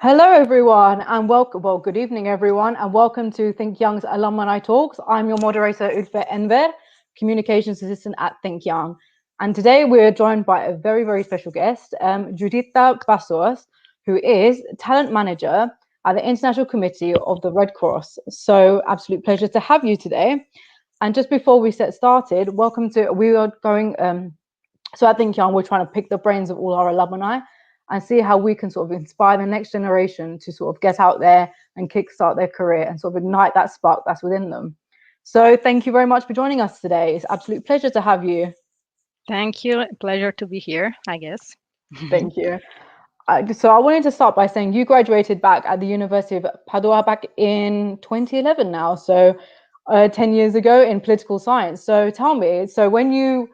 Hello, everyone, and welcome. Well, good evening, everyone, and welcome to ThinkYoung's Alumni Talks. I'm your moderator, Ulfe Enver, Communications Assistant at ThinkYoung. And today we're joined by a very, very special guest, Giuditta Bassous, who is Talent Manager at the International Committee of the Red Cross. So, absolute pleasure to have you today. And just before we get started, we are going, so at ThinkYoung, we're trying to pick the brains of all our alumni and see how we can sort of inspire the next generation to sort of get out there and kickstart their career and sort of ignite that spark that's within them. So thank you very much for joining us today. It's an absolute pleasure to have you. Thank you. Pleasure to be here, I guess. Thank you. So I wanted to start by saying you graduated back at the University of Padua back in 2011 now, so 10 years ago in political science. So tell me, so when you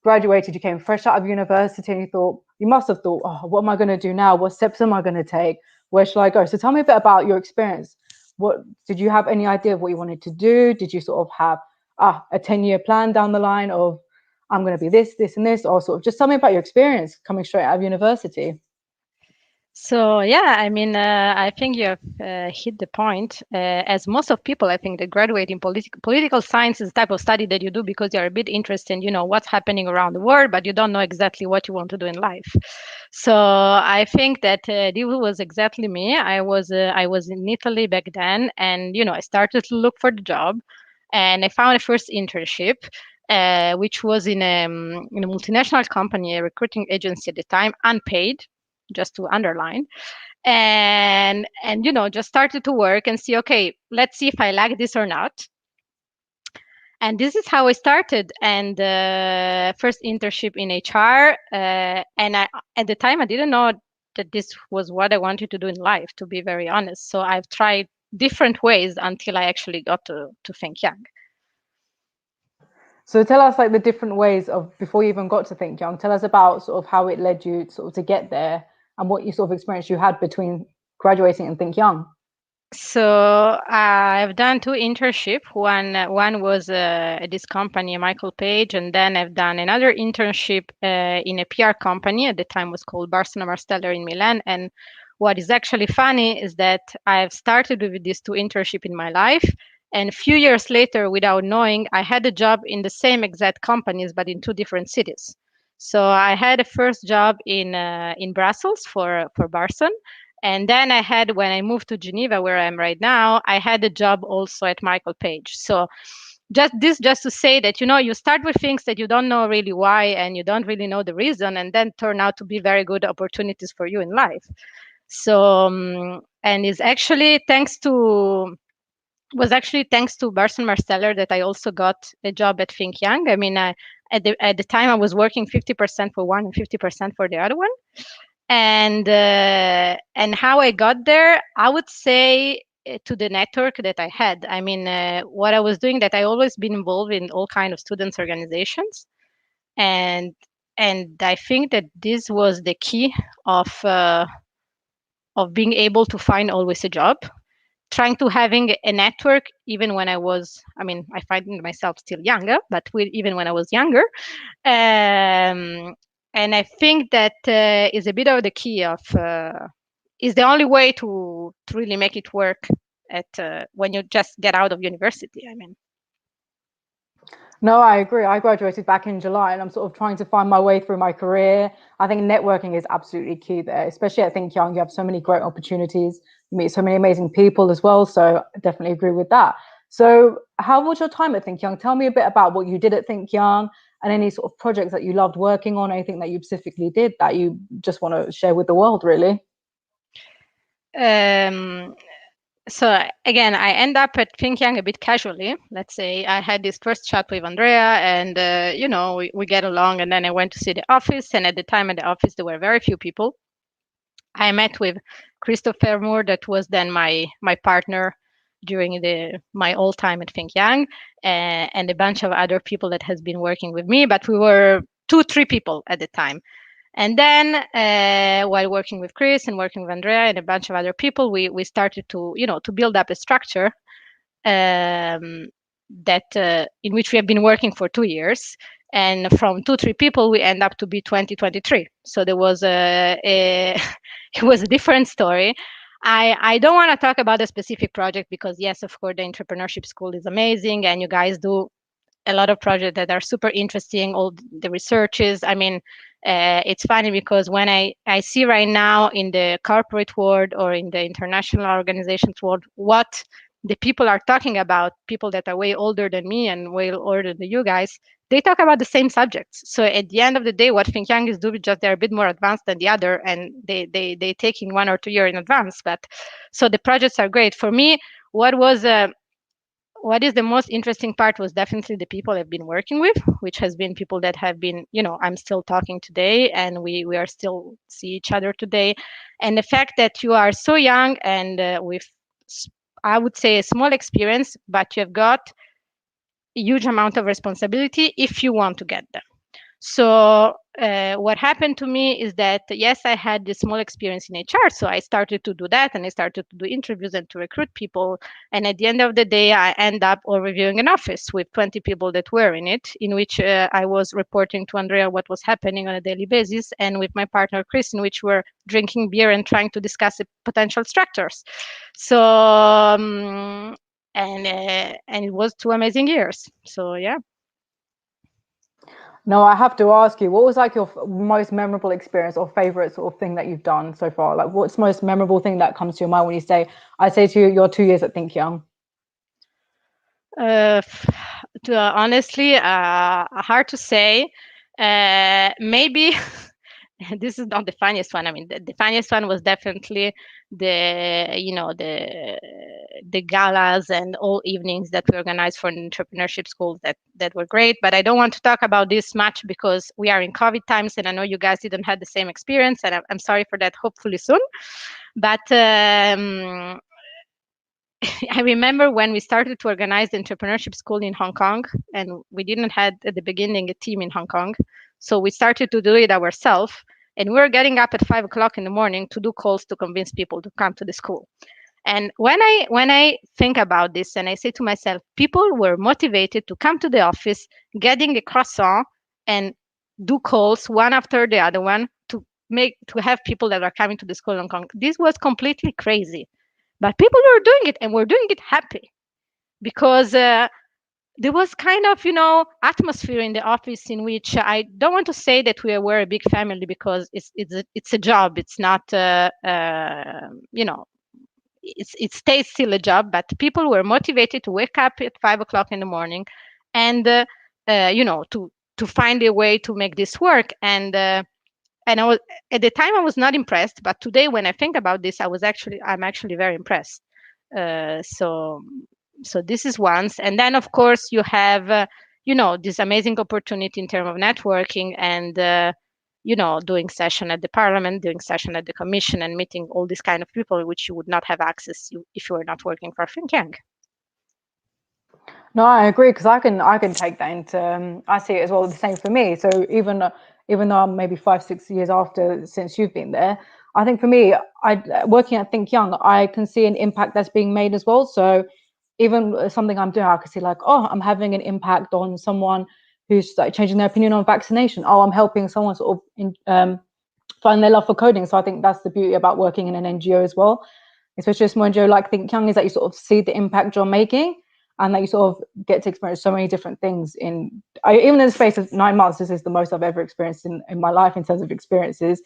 graduated, you came fresh out of university and you must have thought, oh, what am I going to do now? What steps am I going to take? Where shall I go? So tell me a bit about your experience. What did you have any idea of what you wanted to do? Did you sort of have a 10-year plan down the line of I'm going to be this, this, and this, or sort of just tell me about your experience coming straight out of university? So yeah, I think you have hit the point. As most of people, I think, that graduate in political science is the type of study that you do because you're a bit interested in, what's happening around the world, but you don't know exactly what you want to do in life. So I think that this was exactly me. I was in Italy back then, and I started to look for the job, and I found a first internship. Which was in a multinational company, a recruiting agency at the time, unpaid, just to underline, and just started to work and see, okay, let's see if I like this or not. And this is how I started. And first internship in HR, and at the time I didn't know that this was what I wanted to do in life, to be very honest. So I've tried different ways until I actually got to ThinkYoung. So tell us like the different ways of before you even got to ThinkYoung. Tell us about sort of how it led you sort of to get there and what you sort of experience you had between graduating and ThinkYoung. So I've done two internships. One was at this company, Michael Page, and then I've done another internship in a PR company. At the time, was called Barcelona Marsteller in Milan. And what is actually funny is that I've started with these two internships in my life, and a few years later, without knowing, I had a job in the same exact companies, but in two different cities. So I had a first job in Brussels for Barcelona. And then I had, when I moved to Geneva, where I am right now, I had a job also at Michael Page. So just to say that, you start with things that you don't know really why, and you don't really know the reason, and then turn out to be very good opportunities for you in life. So, and it's actually thanks to Barson Marsteller that I also got a job at ThinkYoung. I mean, at the time I was working 50% for one and 50% for the other one. And how I got there, I would say to the network that I had. I mean, what I was doing, that I always been involved in all kind of students organizations, and I think that this was the key of being able to find always a job. Trying to having a network even when I find myself still younger, but even when I was younger. And I think that is a bit of the key of is the only way to really make it work at when you just get out of university. I mean. No, I agree. I graduated back in July and I'm sort of trying to find my way through my career. I think networking is absolutely key there, especially at ThinkYoung. You have so many great opportunities. You meet so many amazing people as well. So I definitely agree with that. So how was your time at ThinkYoung? Tell me a bit about what you did at ThinkYoung and any sort of projects that you loved working on, anything that you specifically did that you just want to share with the world, really. So again, I end up at ThinkYoung a bit casually. Let's say I had this first chat with Andrea, and we get along. And then I went to see the office, and at the time at the office there were very few people. I met with Christopher Moore, that was then my partner during my old time at ThinkYoung, and a bunch of other people that has been working with me. But we were 2-3 people at the time. And then while working with Chris and working with Andrea and a bunch of other people, we started to build up a structure that in which we have been working for 2 years. And from 2-3 people, we end up to be 20-23. So there was it was a different story. I don't want to talk about a specific project because yes, of course, the entrepreneurship school is amazing, and you guys do a lot of projects that are super interesting. All the researches. I mean, it's funny because when I see right now in the corporate world or in the international organizations world what the people are talking about, people that are way older than me and way older than you guys, they talk about the same subjects. So at the end of the day, what ThinkYoung is doing, just they're a bit more advanced than the other, and they take in 1 or 2 years in advance. But so the projects are great for me. What was what is the most interesting part was definitely the people I've been working with, which has been people that have been, I'm still talking today, and we are still see each other today. And the fact that you are so young and with, I would say, a small experience, but you have got a huge amount of responsibility if you want to get there. So what happened to me is that, yes, I had this small experience in HR. So I started to do that and I started to do interviews and to recruit people. And at the end of the day, I end up overviewing an office with 20 people that were in it, in which I was reporting to Andrea what was happening on a daily basis. And with my partner, Chris, in which we're drinking beer and trying to discuss the potential structures. So, and it was 2 amazing years. So, yeah. No, I have to ask you, what was like your most memorable experience or favorite sort of thing that you've done so far? Like, what's the most memorable thing that comes to your mind when you say, I say to you, you're 2 years at ThinkYoung? Uh, Honestly, hard to say. Maybe this is not the funniest one. I mean, the funniest one was definitely the galas and all evenings that we organized for entrepreneurship schools that were great. But I don't want to talk about this much because we are in COVID times, and I know you guys didn't have the same experience, and I'm sorry for that. Hopefully soon. But I remember when we started to organize the entrepreneurship school in Hong Kong, and we didn't had at the beginning a team in Hong Kong. So we started to do it ourselves. And we were getting up at 5 o'clock in the morning to do calls to convince people to come to the school. And when I think about this and I say to myself, people were motivated to come to the office, getting a croissant and do calls one after the other one to have people that are coming to the school in Hong Kong. This was completely crazy. But people were doing it and were doing it happy because there was kind of, atmosphere in the office in which I don't want to say that we were a big family because it's a job. It's not, it stays still a job, but people were motivated to wake up at 5 o'clock in the morning and, to find a way to make this work. And I was at the time I was not impressed, but today when I think about this, I'm actually very impressed. So this is once, and then of course you have this amazing opportunity in terms of networking and doing session at the parliament, doing session at the commission, and meeting all these kind of people which you would not have access to if you were not working for ThinkYoung. No, I agree because I can take that into I see it as well the same for me. So even though I'm maybe 5 6 years after since you've been there, I think for me, I working at Think Young, I can see an impact that's being made as well. So even something I'm doing, I can see like, oh, I'm having an impact on someone who's like changing their opinion on vaccination. Oh, I'm helping someone sort of find their love for coding. So I think that's the beauty about working in an NGO as well, especially a small NGO like Think Young, is that you sort of see the impact you're making and that you sort of get to experience so many different things even in the space of 9 months. This is the most I've ever experienced in my life in terms of experiences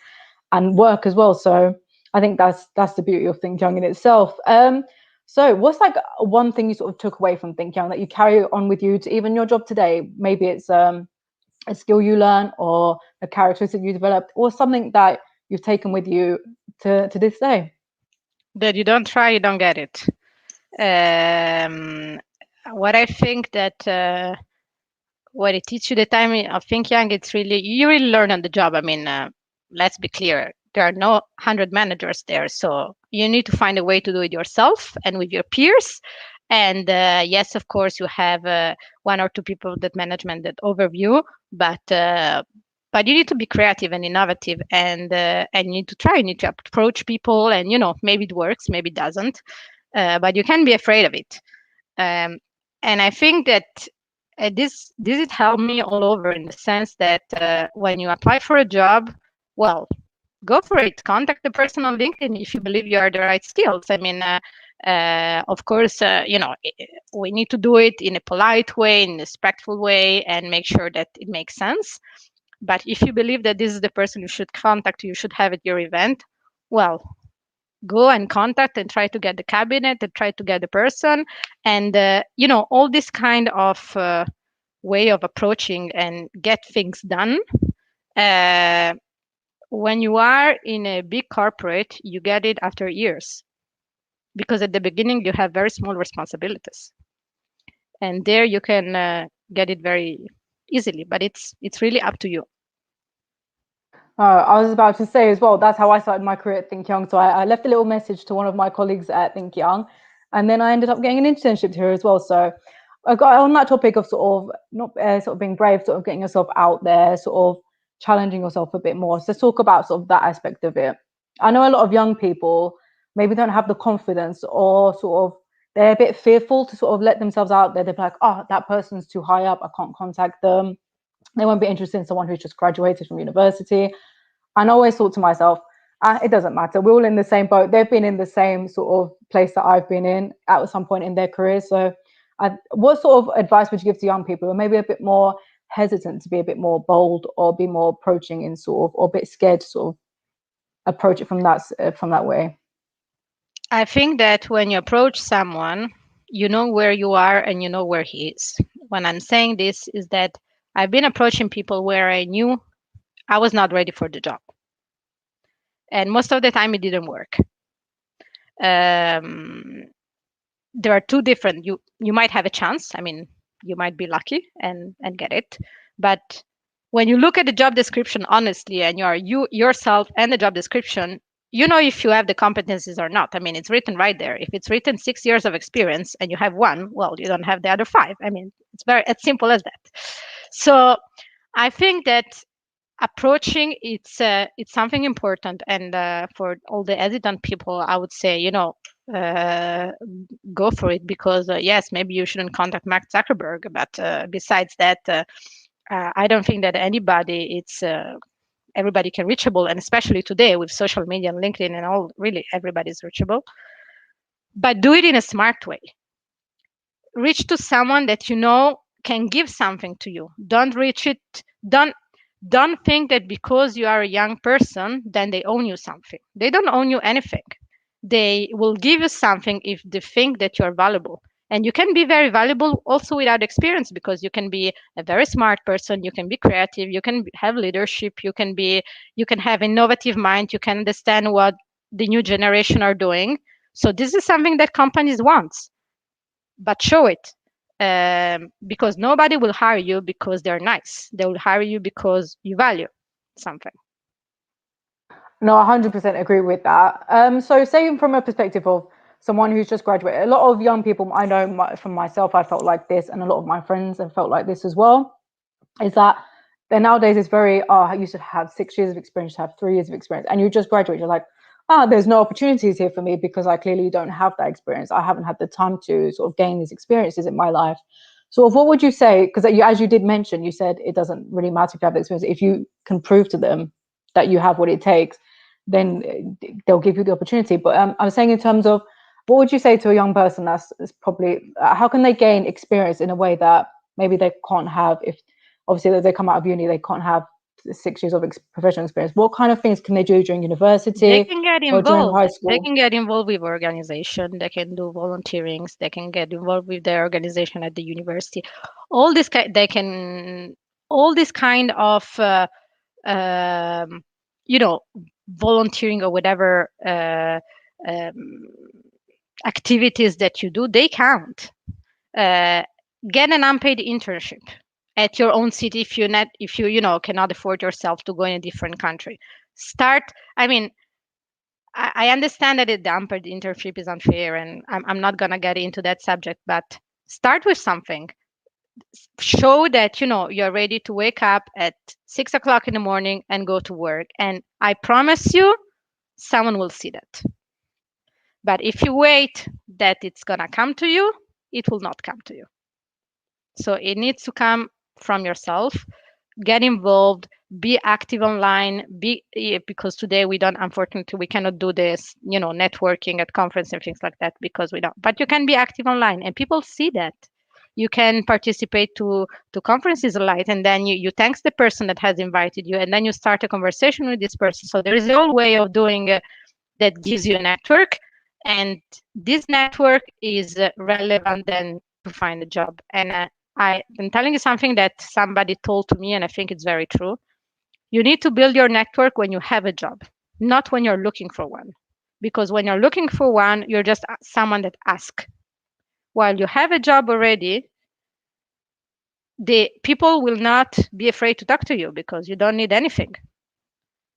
and work as well. So I think that's the beauty of Think Young in itself. So what's like one thing you sort of took away from Think Young that you carry on with you to even your job today? Maybe it's a skill you learn or a characteristic you developed or something that you've taken with you to this day. That you don't try, you don't get it. What I think that what it teaches you the time of Think Young, it's really, you really learn on the job. I mean, let's be clear, there are no 100 managers there, so you need to find a way to do it yourself and with your peers. And yes, of course, you have 1 or 2 people that management that overview, but you need to be creative and innovative, and you need to try. You need to approach people, and maybe it works, maybe it doesn't, but you can't be afraid of it. And I think that this it helped me all over in the sense that when you apply for a job, well, go for it. Contact the person on LinkedIn if you believe you are the right skills. I mean, of course, we need to do it in a polite way, in a respectful way, and make sure that it makes sense. But if you believe that this is the person you should contact, you should have at your event, well, go and contact and try to get the cabinet and try to get the person. And, all this kind of way of approaching and get things done. Uh, when you are in a big corporate, you get it after years because at the beginning you have very small responsibilities, and there you can get it very easily. But it's really up to you. I was about to say as well, that's how I started my career at ThinkYoung. So I left a little message to one of my colleagues at ThinkYoung, and then I ended up getting an internship here as well. So I got on that topic of sort of not sort of being brave, sort of getting yourself out there, sort of challenging yourself a bit more. So let's talk about sort of that aspect of it. I know a lot of young people maybe don't have the confidence or sort of they're a bit fearful to sort of let themselves out there. They're like, oh, that person's too high up. I can't contact them. They won't be interested in someone who's just graduated from university. And I always thought to myself, it doesn't matter. We're all in the same boat. They've been in the same sort of place that I've been in at some point in their career. So, what sort of advice would you give to young people who are maybe a bit more hesitant to be a bit more bold or be more approaching in sort of, or a bit scared to sort of approach it from that way? I think that when you approach someone, you know where you are and you know where he is. When I'm saying this is that I've been approaching people where I knew I was not ready for the job. And most of the time it didn't work. Um, there are two different, you might have a chance. I mean, you might be lucky and get it. But when you look at the job description honestly and you are you yourself and the job description, you know if you have the competencies or not. I mean, it's written right there. If it's written 6 years of experience and you have one, well, you don't have the other five. I mean, it's very as simple as that. So I think that approaching it's something important, and for all the hesitant people, I would say, uh, go for it, because yes, maybe you shouldn't contact Mark Zuckerberg, but besides that, I don't think that it's everybody can reachable, and especially today with social media and LinkedIn and all, really everybody's reachable. But do it in a smart way. Reach to someone that you know can give something to you. Don't reach it. Don't think that because you are a young person, then they own you something. They don't own you anything. They will give you something if they think that you are valuable. And you can be very valuable also without experience, because you can be a very smart person, you can be creative, you can have leadership, you can have innovative mind, you can understand what the new generation are doing. So this is something that companies want, but show it, because nobody will hire you because they're nice. They will hire you because you value something. No, 100% agree with that. So, saying from a perspective of someone who's just graduated, a lot of young people, I know from myself, I felt like this, and a lot of my friends have felt like this as well, is that then nowadays it's very, oh, you should have 6 years of experience, have 3 years of experience, and you just graduate. You're like, there's no opportunities here for me because I clearly don't have that experience. I haven't had the time to sort of gain these experiences in my life. So, what would you say? Because as you did mention, you said it doesn't really matter if you have the experience. If you can prove to them that you have what it takes, then they'll give you the opportunity. But I was saying in terms of what would you say to a young person that's probably how can they gain experience in a way that maybe they can't have if obviously they come out of uni, they can't have 6 years of professional experience. What kind of things can they do during They university can get or during involved. high They school? can get involved with organization. They can do volunteerings. They can get involved with their organization at the university. All this kind, they can, all this kind of, um, you know, volunteering or whatever um, activities that you do, they count. Uh, get an unpaid internship at your own city if you cannot afford yourself to go in a different country. Start. I mean, I understand that the unpaid internship is unfair, and I'm not gonna get into that subject, but start with something. Show that you're ready to wake up at 6 o'clock in the morning and go to work, and I promise you, someone will see that. But if you wait that it's gonna come to you, it will not come to you. So it needs to come from yourself. get involved, be active online, because today we don't, unfortunately, we cannot do this, networking at conference and things like that because we don't. But you can be active online, and people see that. You can participate to conferences light, and then you thanks the person that has invited you, and then you start a conversation with this person. So there is a whole way of doing that gives you a network, and this network is relevant then to find a job. And I'm telling you something that somebody told to me, and I think it's very true. You need to build your network when you have a job, not when you're looking for one. Because when you're looking for one, you're just someone that asks. While you have a job already, the people will not be afraid to talk to you because you don't need anything.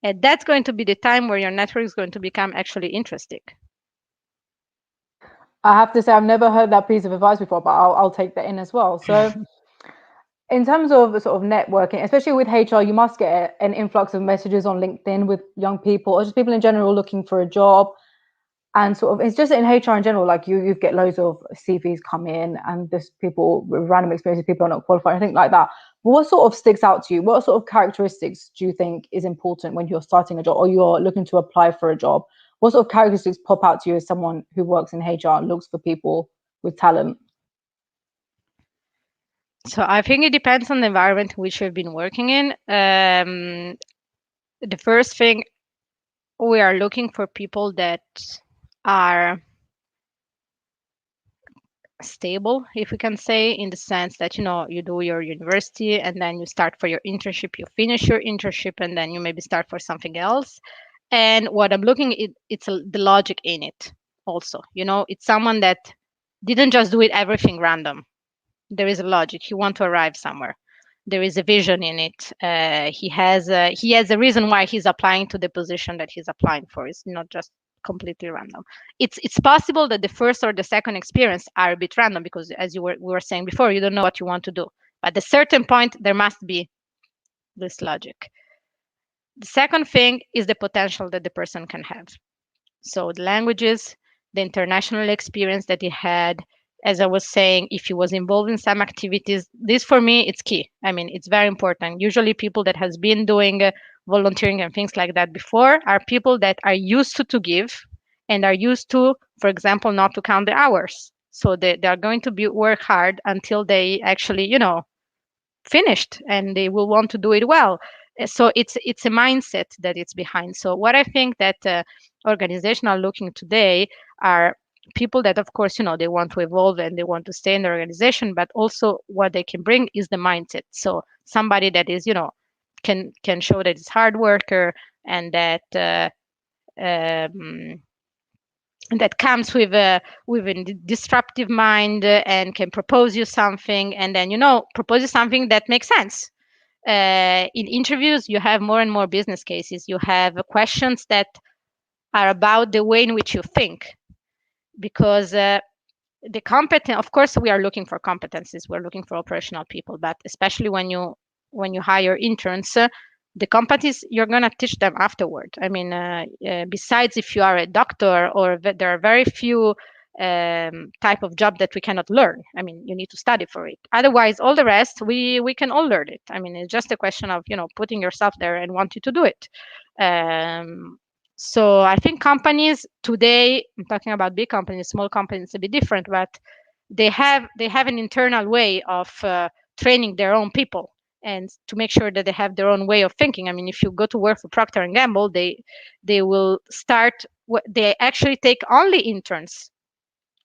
And that's going to be the time where your network is going to become actually interesting. I have to say, I've never heard that piece of advice before, but I'll take that in as well. So, in terms of sort of networking, especially with HR, you must get an influx of messages on LinkedIn with young people or just people in general looking for a job. And sort of, it's just in HR in general, like you get loads of CVs come in and there's people with random experiences, people are not qualified, I think like that. But what sort of sticks out to you? What sort of characteristics do you think is important when you're starting a job or you're looking to apply for a job? What sort of characteristics pop out to you as someone who works in HR and looks for people with talent? So I think it depends on the environment which you've been working in. The first thing, we are looking for people that are stable, if we can say, in the sense that you do your university and then you start for your internship, you finish your internship, and then you maybe start for something else. And what I'm looking at, the logic in it also. It's someone that didn't just do it everything random. There is a logic. You want to arrive somewhere. There is a vision in it. He has a reason why he's applying to the position that he's applying for. It's not just completely random. It's possible that the first or the second experience are a bit random because, as we were saying before, you don't know what you want to do. But at a certain point, there must be this logic. The second thing is the potential that the person can have. So the languages, the international experience that he had, as I was saying, if he was involved in some activities, this for me, it's key. I mean, it's very important. Usually people that has been doing volunteering and things like that before are people that are used to give and are used to, for example, not to count the hours. So they are going to work hard until they actually, finished, and they will want to do it well. So it's a mindset that it's behind. So what I think that organizations are looking today are people that, of course, they want to evolve and they want to stay in the organization, but also what they can bring is the mindset. So somebody that is, can show that it's hard worker, and that um, that comes with a disruptive mind, and can propose you something, and then propose you something that makes sense. In interviews, you have more and more business cases. You have questions that are about the way in which you think, because the competent, of course, we are looking for competencies. We're looking for operational people, but especially when you hire interns, the competencies you're going to teach them afterward. I mean, besides, if you are a doctor, or there are very few type of job that we cannot learn. I mean, you need to study for it. Otherwise, all the rest we can all learn it. I mean, it's just a question of putting yourself there and wanting to do it. So I think companies today, I'm talking about big companies, small companies a bit different, but they have an internal way of training their own people, and to make sure that they have their own way of thinking. I mean, if you go to work for Procter and Gamble, they will start. They actually take only interns.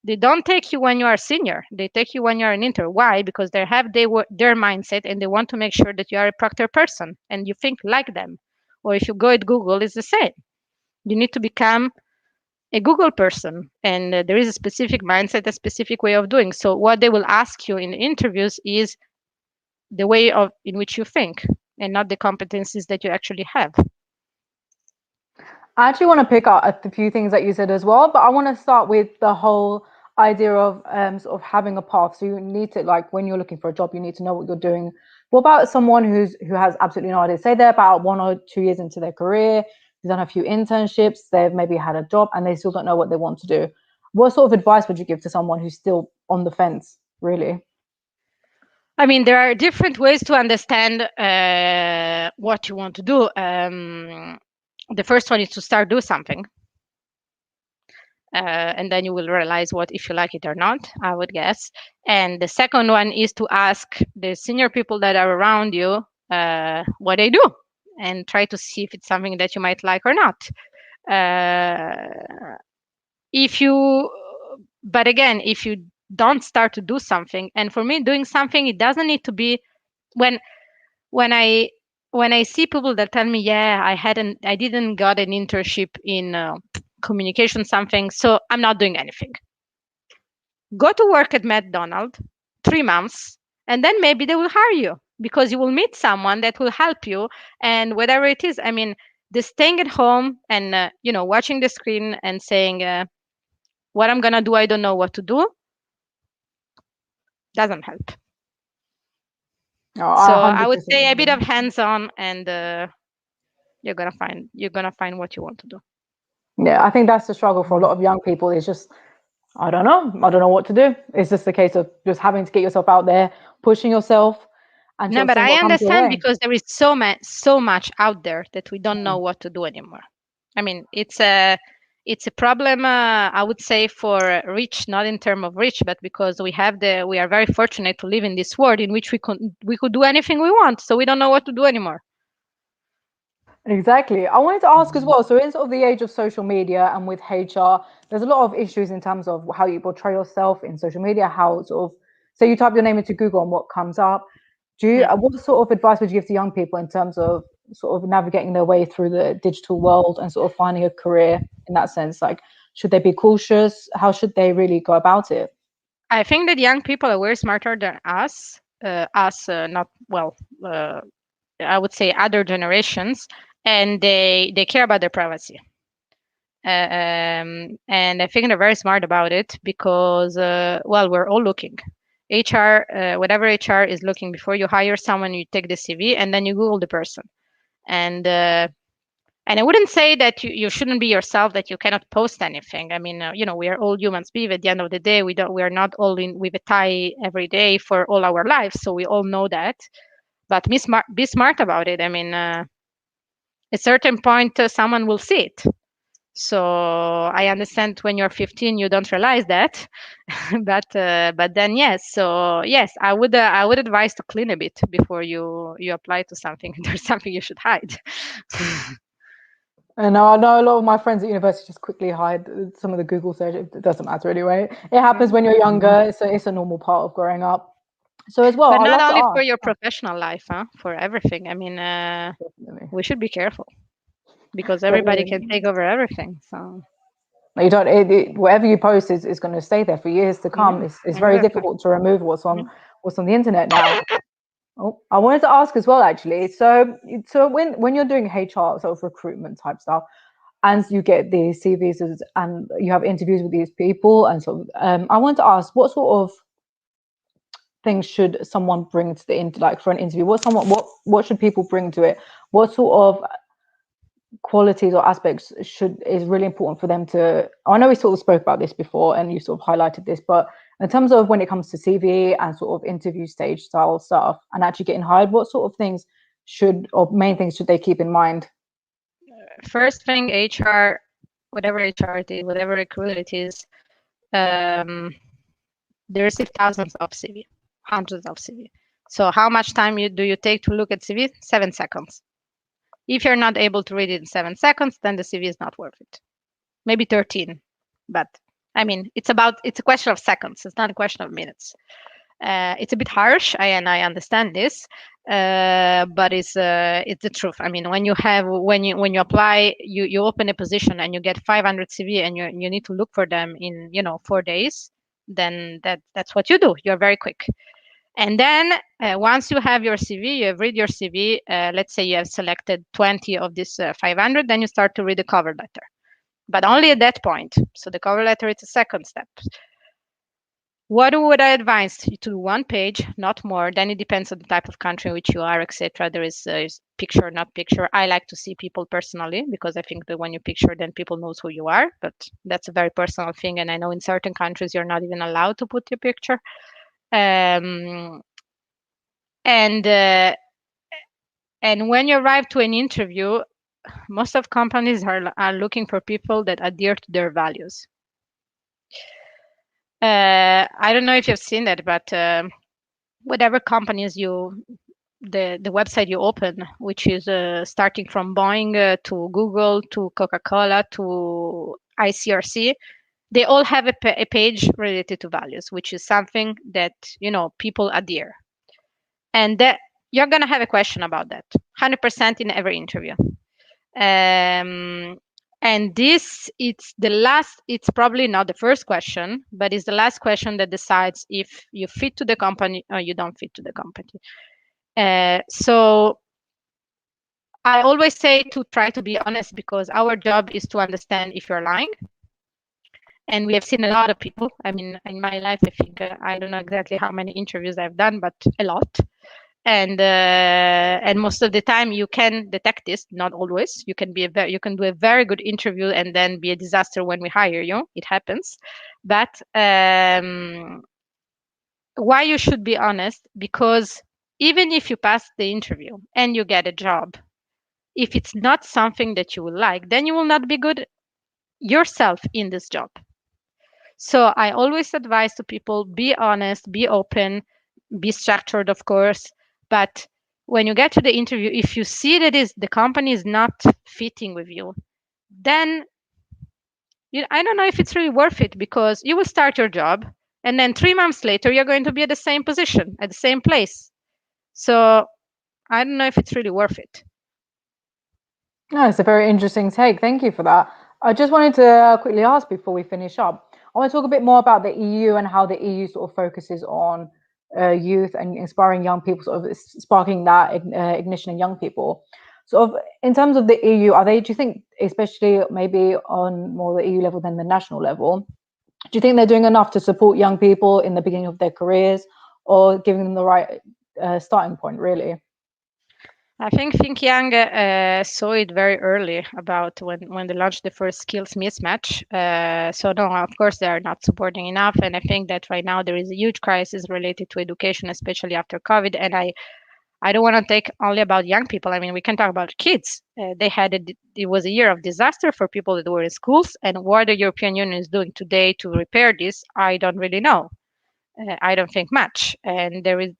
They don't take you when you are senior. They take you when you are an intern. Why? Because they have their mindset, and they want to make sure that you are a Procter person and you think like them. Or if you go at Google, it's the same. You need to become a Google person, and there is a specific mindset, a specific way of doing. So what they will ask you in interviews is the way in which you think, and not the competencies that you actually have. I actually want to pick up a few things that you said as well, but I want to start with the whole idea of sort of having a path. So you need to, like, when you're looking for a job, you need to know what you're doing. What about someone who has absolutely no idea? Say they're about 1 or 2 years into their career, they've done a few internships, they've maybe had a job, and they still don't know what they want to do. What sort of advice would you give to someone who's still on the fence, really? I mean, there are different ways to understand what you want to do. The first one is to start do something, and then you will realize what if you like it or not, I would guess. And the second one is to ask the senior people that are around you what they do, and try to see if it's something that you might like or not. If you, but again, if you don't start to do something, and for me, doing something, it doesn't need to be when when I when I see people that tell me, yeah, I didn't got an internship in communication something, so I'm not doing anything. Go to work at McDonald's 3 months, and then maybe they will hire you because you will meet someone that will help you, and whatever it is. I mean, the staying at home and watching the screen and saying, "What I'm gonna do, I don't know what to do," doesn't help. No, So I I would 100% say a bit agree. of hands-on, and you're gonna find what you want to do. Yeah, I think that's the struggle for a lot of young people. Is just I don't know. I don't know what to do. It's just a case of just having to get yourself out there, pushing yourself, and No, sort of but seeing I what comes your understand way. because there is so much out there that we don't know Mm. what to do anymore. I mean, it's a problem. I would say for rich, not in terms of rich, but because we are very fortunate to live in this world in which we could do anything we want. So we don't know what to do anymore. Exactly. I wanted to ask as well. So, in sort of the age of social media and with HR, there's a lot of issues in terms of how you portray yourself in social media. How sort of, say, you type your name into Google and what comes up. Mm. What sort of advice would you give to young people in terms of sort of navigating their way through the digital world and sort of finding a career in that sense? Like, should they be cautious? How should they really go about it? I think that young people are way smarter than us. Not well. I would say other generations, and they care about their privacy. And I think they're very smart about it because, well, we're all looking. HR, whatever HR is looking before you hire someone, you take the CV and then you Google the person. And I wouldn't say that you shouldn't be yourself, that you cannot post anything. I mean, we are all humans. Being at the end of the day, we are not all in with a tie every day for all our lives. So we all know that. But be smart about it. I mean, at a certain point, someone will see it. So I understand when you're 15, you don't realize that, but then yes. So yes, I would advise to clean a bit before you apply to something. There's something you should hide. And I know a lot of my friends at university just quickly hide some of the Google search. It doesn't matter anyway. It happens when you're younger. It's a normal part of growing up. So as well, But I'd not love to only for ask. your professional life, huh? For everything. I mean, Definitely, we should be careful because everybody can definitely. take over everything. So You don't. Whatever you post is going to stay there for years to come. yeah, It's very exactly. difficult to remove Yeah. what's on the internet now. Oh, I wanted to ask as well, actually. So when you're doing HR sort of recruitment type stuff, and you get the CVs and you have interviews with these people, and sort of, I want to ask, what sort of things should someone bring to like for an interview? What should people bring to it? What sort of qualities or aspects is really important for them to? I know we sort of spoke about this before, and you sort of highlighted this, but in terms of when it comes to CV and sort of interview stage style stuff, and actually getting hired, what sort of things or main things should they keep in mind? First thing, HR, whatever HR it is, whatever recruiter it is, um, they receive thousands of CV, hundreds of CV. So how much time do you take to look at CV? 7 seconds. If you're not able to read it in 7 seconds, then the CV is not worth it. Maybe 13, but I mean, it's a question of seconds. It's not a question of minutes. It's a bit harsh, and I understand this, but it's the truth. I mean, when you apply, you open a position and you get 500 CV, and you need to look for them in 4 days. Then that's what you do. You're very quick. And then once you have your CV, you have read your CV. Let's say you have selected 20 of this 500, then you start to read the cover letter, but only at that point. So the cover letter is a second step. What would I advise you to do? One page, not more. Then it depends on the type of country in which you are, etc. There is picture, not picture. I like to see people personally because I think that when you picture, then people knows who you are. But that's a very personal thing, and I know in certain countries you're not even allowed to put your picture. Um, And when you arrive to an interview, most of companies are looking for people that adhere to their values. I don't know if you've seen that, but whatever companies the website you open, which is starting from Boeing to Google to Coca-Cola to ICRC, they all have a page related to values, which is something that people adhere, and that you're gonna have a question about that, 100% in every interview. Um, and this it's probably not the first question, but it's the last question that decides if you fit to the company or you don't fit to the company. So I always say to try to be honest, because our job is to understand if you're lying. And we have seen a lot of people. I mean, in my life, I think I don't know exactly how many interviews I've done, but a lot. And most of the time you can detect this. Not always. You can you can do a very good interview and then be a disaster when we hire you. It happens. But why you should be honest? Because even if you pass the interview and you get a job, if it's not something that you will like, then you will not be good yourself in this job. So I always advise to people, be honest, be open, be structured, of course. But when you get to the interview, if you see that the company is not fitting with you, then I don't know if it's really worth it, because you will start your job and then 3 months later, you're going to be at the same position, at the same place. So I don't know if it's really worth it. No, it's a very interesting take. Thank you for that. I just wanted to quickly ask before we finish up. I want to talk a bit more about the EU and how the EU sort of focuses on youth and inspiring young people, sort of sparking that ignition in young people. Sort of in terms of the EU, are they? Do you think, especially maybe on more the EU level than the national level, do you think they're doing enough to support young people in the beginning of their careers, or giving them the right starting point? Really. I think ThinkYoung saw it very early about when they launched the first skills mismatch. So no, of course they are not supporting enough, and I think that right now there is a huge crisis related to education, especially after COVID. And I don't want to take only about young people. I mean, we can talk about kids. It was a year of disaster for people that were in schools, and what the European Union is doing today to repair this, I don't really know. I don't think much, and there is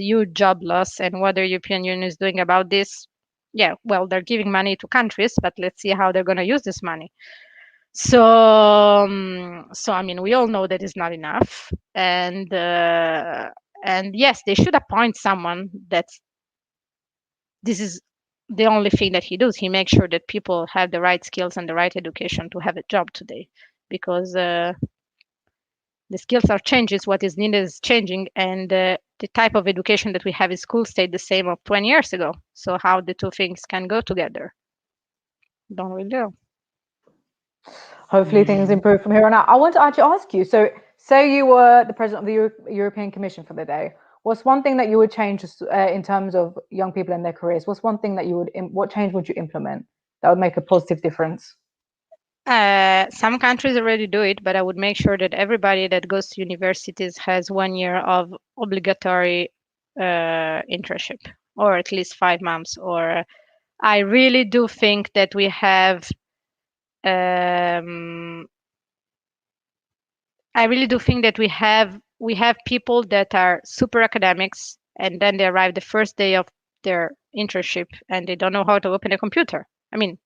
a huge job loss. And what the European Union is doing about this, yeah, well, they're giving money to countries, but let's see how they're going to use this money. So, so I mean, we all know that is not enough, and yes, they should appoint someone that's this is the only thing that he does. He makes sure that people have the right skills and the right education to have a job today, because the skills are changing, what is needed is changing, and the type of education that we have in school stayed the same of 20 years ago. So how the two things can go together, don't really know. Hopefully things improve from here on out. I want to actually ask you, so say you were the president of the European Commission for the day. What's one thing that you would change in terms of young people and their careers? What's one thing that what change would you implement that would make a positive difference? Some countries already do it, but I would make sure that everybody that goes to universities has 1 year of obligatory internship, or at least 5 months. Or I really do think that um, we have people that are super academics, and then they arrive the first day of their internship and they don't know how to open a computer. I mean,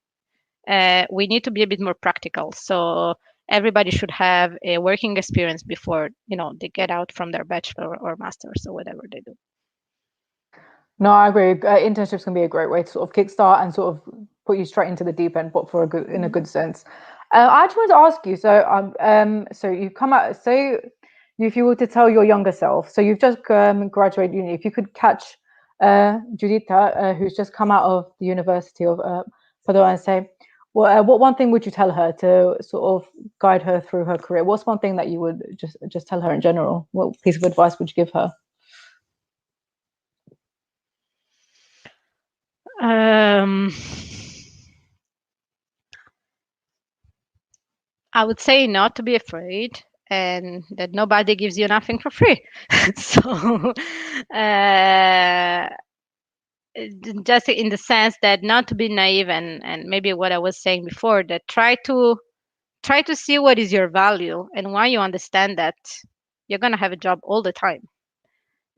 we need to be a bit more practical. So everybody should have a working experience before they get out from their bachelor or masters or whatever they do. No, I agree. Internships can be a great way to sort of kickstart and sort of put you straight into the deep end, but in a good sense. I just wanted to ask you. So you come out. So if you were to tell your younger self, so you've just graduated uni, if you could catch Giuditta, who's just come out of the University of Padua, and say, well, what one thing would you tell her to sort of guide her through her career? What's one thing that you would just tell her in general? What piece of advice would you give her? I would say not to be afraid, and that nobody gives you nothing for free. So, uh, just in the sense that not to be naive, and maybe what I was saying before, that try to see what is your value, and why you understand that you're going to have a job all the time,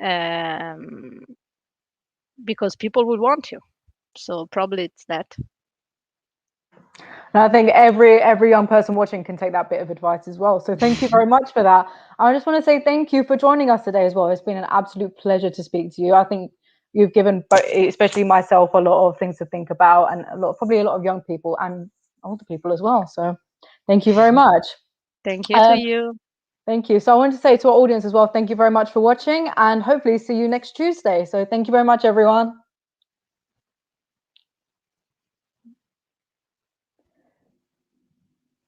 um, because people will want you. So probably it's that. And I think every young person watching can take that bit of advice as well. So thank you very much for that. I just want to say thank you for joining us today as well. It's been an absolute pleasure to speak to you. I think you've given, especially myself, a lot of things to think about, and probably a lot of young people and older people as well. So thank you very much. Thank you to Uh, you. thank you. So I want to say to our audience as well, thank you very much for watching, and hopefully see you next Tuesday. So thank you very much, everyone.